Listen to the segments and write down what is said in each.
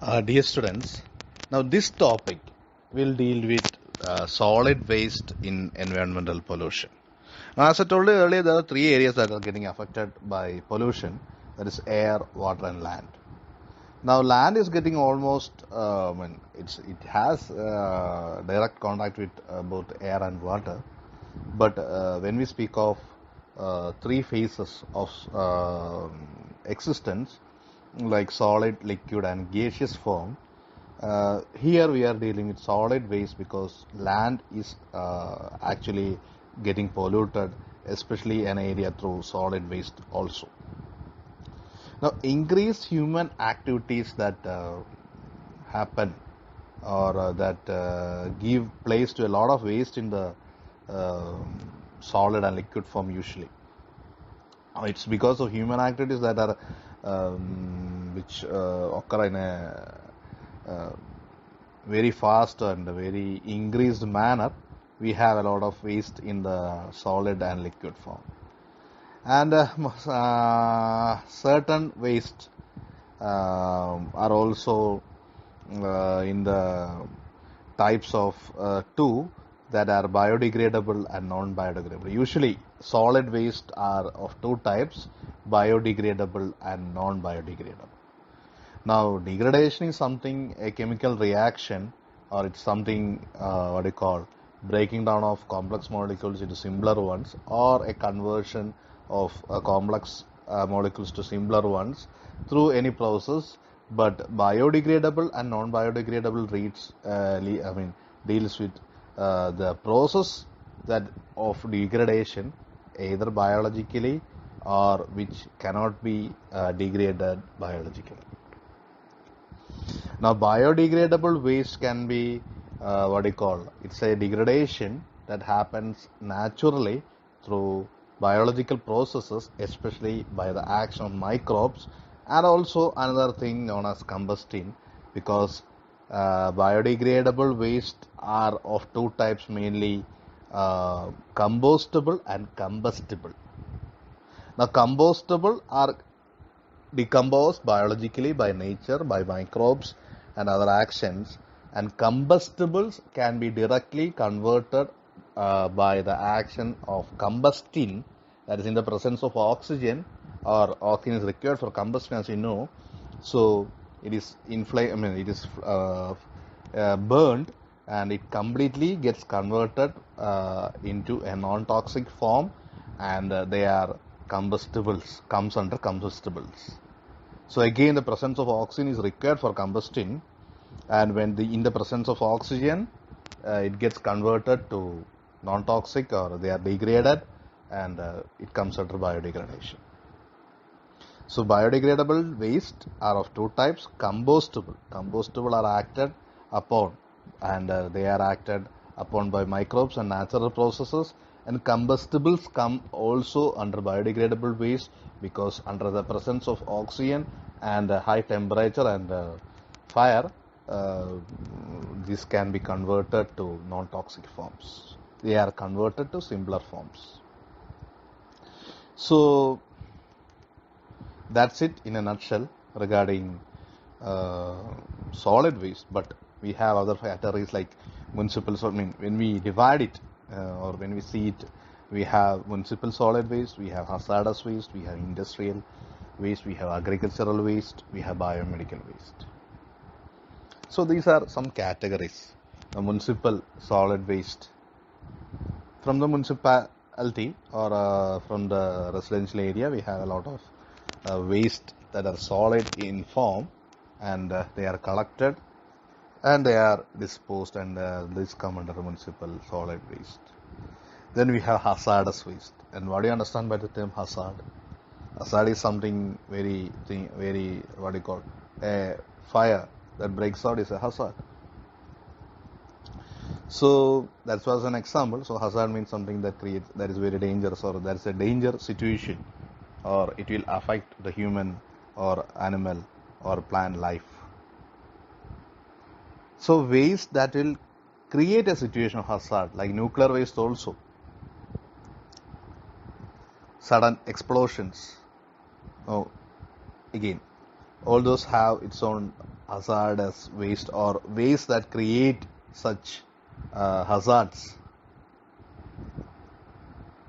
Dear students, now this topic will deal with solid waste in environmental pollution. Now, as I told you earlier, there are three areas that are getting affected by pollution, that is air, water and land. Now land is getting almost, it has direct contact with both air and water, but when we speak of three phases of existence, like solid, liquid and gaseous form, here we are dealing with solid waste because land is actually getting polluted, especially an area through solid waste also. Now, increased human activities that happen or that give place to a lot of waste in the solid and liquid form usually. It's because of human activities that are which occur in a very fast and very increased manner. We have a lot of waste in the solid and liquid form, and certain waste are also in the types of two, that are biodegradable and non-biodegradable. Usually solid waste are of two types, biodegradable and non-biodegradable. Now degradation is something, a chemical reaction, or it's something breaking down of complex molecules into simpler ones, or a conversion of complex molecules to simpler ones through any process. But biodegradable and non-biodegradable deals with the process that of degradation, either biologically or which cannot be degraded biologically. Now biodegradable waste can be it's a degradation that happens naturally through biological processes, especially by the action of microbes, and also another thing known as combustion, because biodegradable waste are of two types, mainly compostable and combustible. Now combustible are decomposed biologically by nature, by microbes and other actions, and combustibles can be directly converted by the action of combustion, that is in the presence of oxygen, or oxygen is required for combustion, as you know. So it is burned, and it completely gets converted into a non-toxic form, and they are combustibles, comes under combustibles. So again, the presence of oxygen is required for combustion, and when in the presence of oxygen, it gets converted to non-toxic, or they are degraded, and it comes under biodegradation. So biodegradable waste are of two types. Compostable are acted upon, and they are acted upon by microbes and natural processes, and combustibles come also under biodegradable waste, because under the presence of oxygen and high temperature and fire, this can be converted to non-toxic forms. They are converted to simpler forms. So that's it in a nutshell regarding solid waste. But we have other categories like municipal. When we divide it or when we see it, we have municipal solid waste, we have hazardous waste, we have industrial waste, we have agricultural waste, we have biomedical waste. So these are some categories. The municipal solid waste. From the municipality or from the residential area, we have a lot of waste that are solid in form, and they are collected and they are disposed, and this come under municipal solid waste. Then we have hazardous waste. And what do you understand by the term hazard? Hazard is something very a fire that breaks out is a hazard. So that was an example. So hazard means something that is very dangerous, or there is a danger situation, or it will affect the human or animal or plant life. So waste that will create a situation of hazard, like nuclear waste also. Sudden explosions. Again, all those have its own hazardous waste or waste that create such hazards.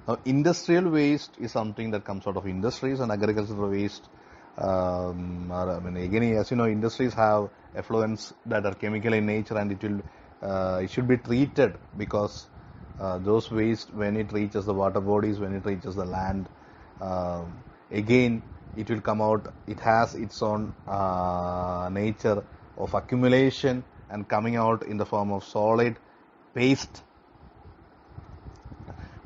Now, industrial waste is something that comes out of industries, and agricultural waste. Again, as you know, industries have effluents that are chemical in nature, and it should be treated because those waste, when it reaches the water bodies, when it reaches the land, again it will come out. It has its own nature of accumulation and coming out in the form of solid paste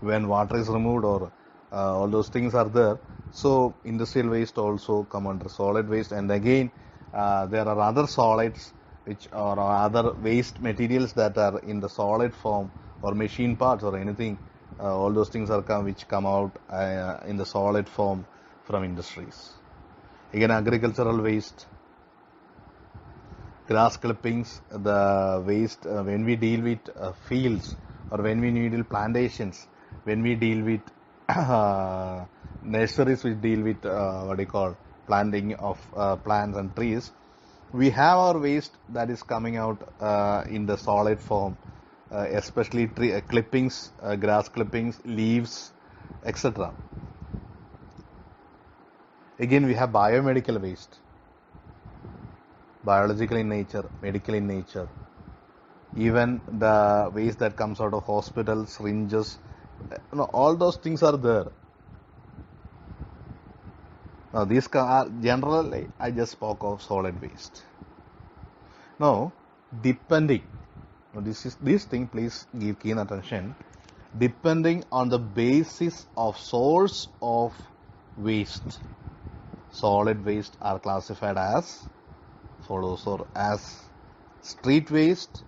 when water is removed, or all those things are there. So industrial waste also come under solid waste, and again there are other solids which are other waste materials that are in the solid form, or machine parts or anything. All those things are which come out in the solid form from industries. Again, agricultural waste, grass clippings, the waste when we deal with fields, or when we deal plantations, when we deal with nurseries which deal with planting of plants and trees, we have our waste that is coming out in the solid form, especially tree clippings, grass clippings, leaves, etc. Again, we have biomedical waste, biological in nature, medical in nature. Even the waste that comes out of hospitals, syringes, all those things are there. Now, these are generally, I just spoke of solid waste. Now, depending, this thing, please give keen attention. Depending on the basis of source of waste, solid waste are classified as follows, or as street waste,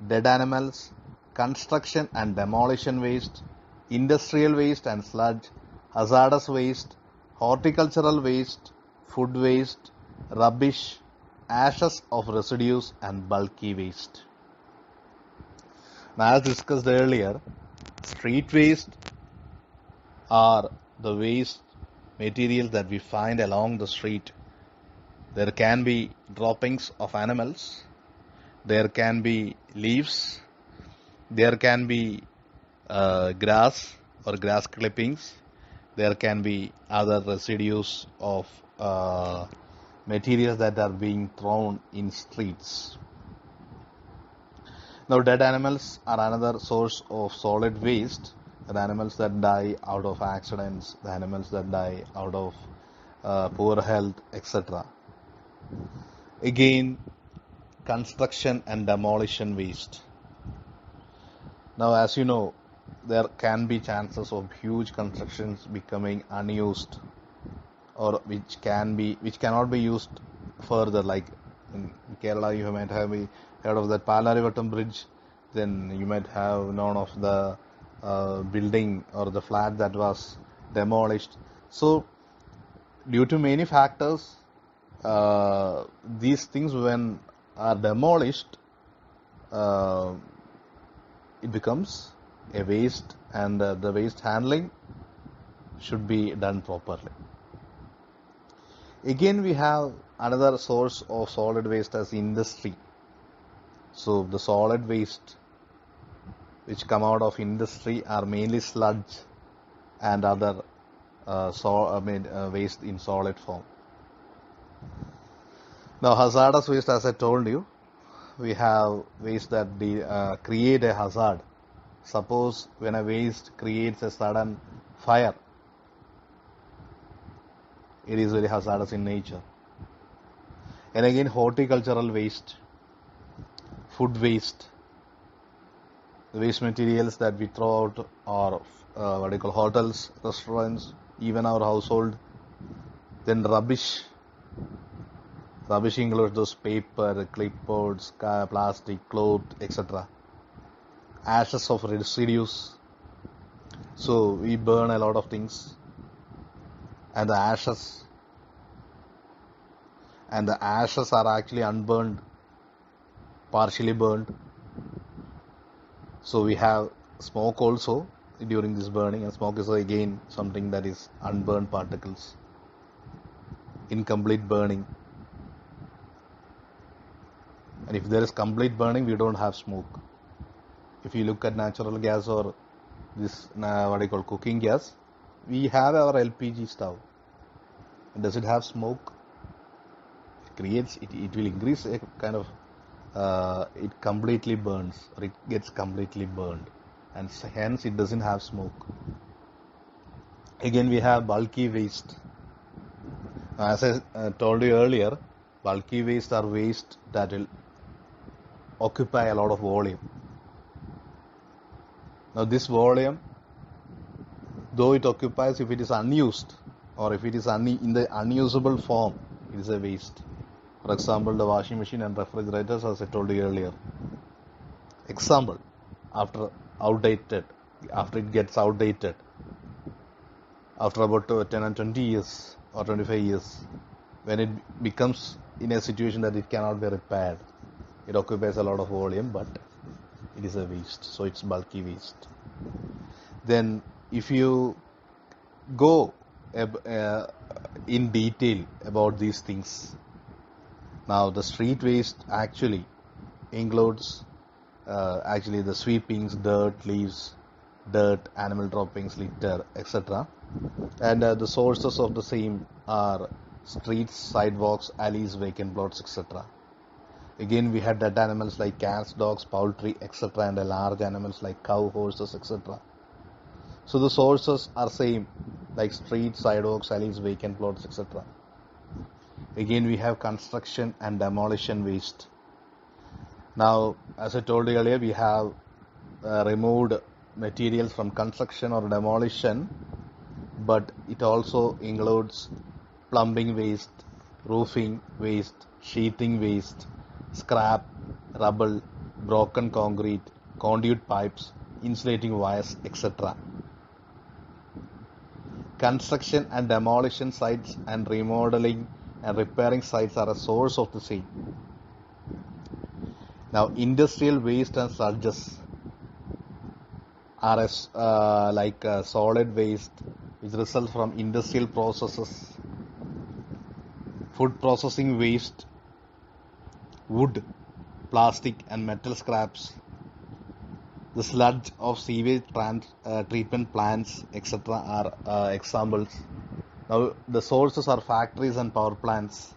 dead animals, construction and demolition waste, industrial waste and sludge, hazardous waste, horticultural waste, food waste, rubbish, ashes of residues, and bulky waste. Now, as discussed earlier, street waste are the waste materials that we find along the street. There can be droppings of animals, there can be leaves, there can be grass or grass clippings, there can be other residues of materials that are being thrown in streets. Now, dead animals are another source of solid waste. The animals that die out of accidents, the animals that die out of poor health, etc. Again, construction and demolition waste. Now, as you know, there can be chances of huge constructions becoming unused, or which cannot be used further. Like in Kerala, you might have heard of that Palarivattam bridge. Then you might have known of the building or the flat that was demolished. So, due to many factors, these things, when are demolished, it becomes a waste, and the waste handling should be done properly. Again, we have another source of solid waste as industry. So the solid waste which come out of industry are mainly sludge and other waste in solid form. Now, hazardous waste, as I told you, we have waste that create a hazard. Suppose when a waste creates a sudden fire, it is very hazardous in nature. And again, horticultural waste, food waste, the waste materials that we throw out are hotels, restaurants, even our household. Then rubbish. Rubbish includes those paper, clipboards, plastic, cloth, etc. Ashes of residues. So we burn a lot of things, and the ashes are actually unburned, partially burned. So we have smoke also during this burning, and smoke is again something that is unburned particles, incomplete burning. And if there is complete burning, we don't have smoke. If you look at natural gas or this what I call cooking gas, we have our LPG stove. Does it have smoke? It will increase a kind of it completely burns, or it gets completely burned, and hence it doesn't have smoke. Again, we have bulky waste. As I told you earlier, bulky waste are waste that will occupy a lot of volume. Now this volume, though it occupies, if it is unused or if it is in the unusable form, it is a waste. For example, the washing machine and refrigerators, as I told you earlier. Example, after it gets outdated, after about 10 and 20 years or 25 years, when it becomes in a situation that it cannot be repaired, it occupies a lot of volume, but it is a waste, so it's bulky waste. Then if you go in detail about these things, now the street waste actually includes the sweepings, dirt, leaves, animal droppings, litter, etc. And the sources of the same are streets, sidewalks, alleys, vacant plots, etc. Again, we had dead animals like cats, dogs, poultry, etc. and large animals like cow, horses, etc. So the sources are same, like streets, sidewalks, alleys, vacant plots, etc. Again, we have construction and demolition waste. Now, as I told you earlier, we have removed materials from construction or demolition, but it also includes plumbing waste, roofing waste, sheathing waste, scrap, rubble, broken concrete, conduit pipes, insulating wires, etc. Construction and demolition sites and remodeling and repairing sites are a source of the same. Now, industrial waste and sludges are solid waste which result from industrial processes, food processing waste, wood, plastic and metal scraps, the sludge of sewage treatment plants, etc. are examples. Now, the sources are factories and power plants.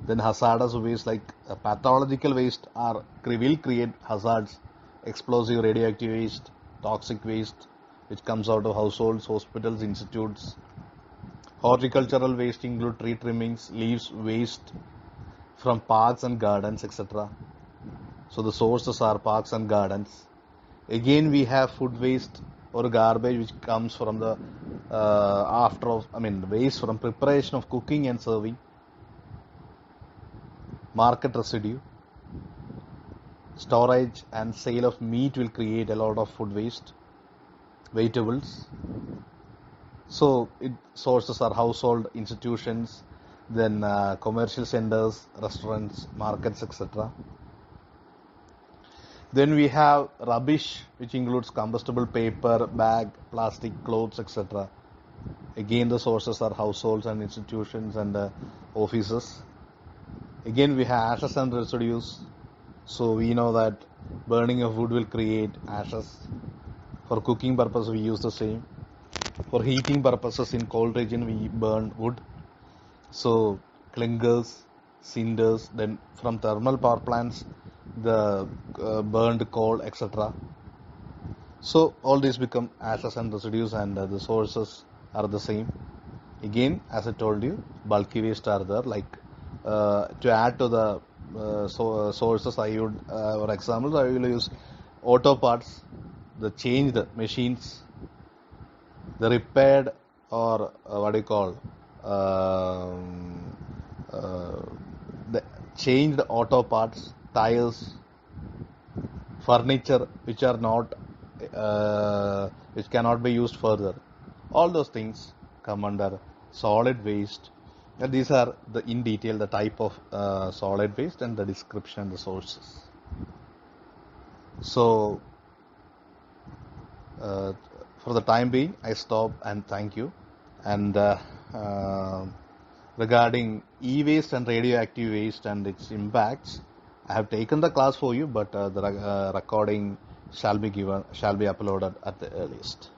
Then hazardous waste like pathological waste will create hazards, explosive radioactive waste, toxic waste which comes out of households, hospitals, institutes. Horticultural waste include tree trimmings, leaves, waste from parks and gardens, etc. So the sources are parks and gardens. Again, we have food waste or garbage which comes from the waste from preparation of cooking and serving. Market residue, storage and sale of meat will create a lot of food waste, vegetables. So sources are household, institutions, then commercial centers, restaurants, markets, etc. Then we have rubbish, which includes combustible paper, bag, plastic, clothes, etc. Again, the sources are households and institutions and offices. Again, we have ashes and residues. So we know that burning of wood will create ashes. For cooking purpose, we use the same. For heating purposes, in cold region, we burn wood. So clinkers, cinders, then from thermal power plants, the burned coal, etc. So all these become ashes and residues, and the sources are the same. Again, as I told you, bulky waste are there. Like to add to the sources, I would, for example, I will use auto parts, the changed machines, the repaired or the changed auto parts, tires, furniture which are not which cannot be used further. All those things come under solid waste. And these are in detail the type of solid waste and the description and the sources. So for the time being, I stop and thank you. And regarding e-waste and radioactive waste and its impacts, I have taken the class for you, but the recording shall be uploaded at the earliest.